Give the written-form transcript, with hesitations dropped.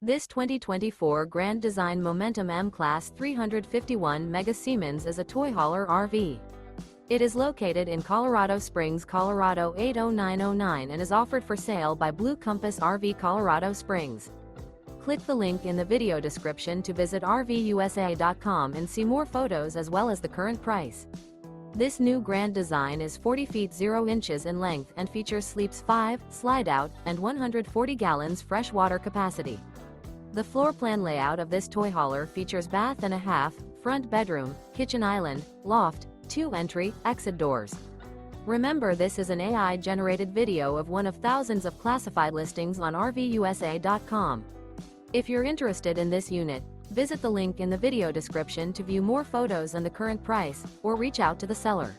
This 2024 Grand Design Momentum M-Class 351 Mega Siemens is a toy hauler RV. It is located in Colorado Springs, Colorado 80909 and is offered for sale by Blue Compass RV Colorado Springs. Click the link in the video description to visit RVUSA.com and see more photos as well as the current price. This new Grand Design is 40 feet 0 inches in length and features sleeps 5, slide-out, and 140 gallons fresh water capacity. The floor plan layout of this toy hauler features bath and a half, front bedroom, kitchen island, loft, 2 entry, exit doors. Remember, this is an AI-generated video of one of thousands of classified listings on RVUSA.com. If you're interested in this unit, visit the link in the video description to view more photos and the current price, or reach out to the seller.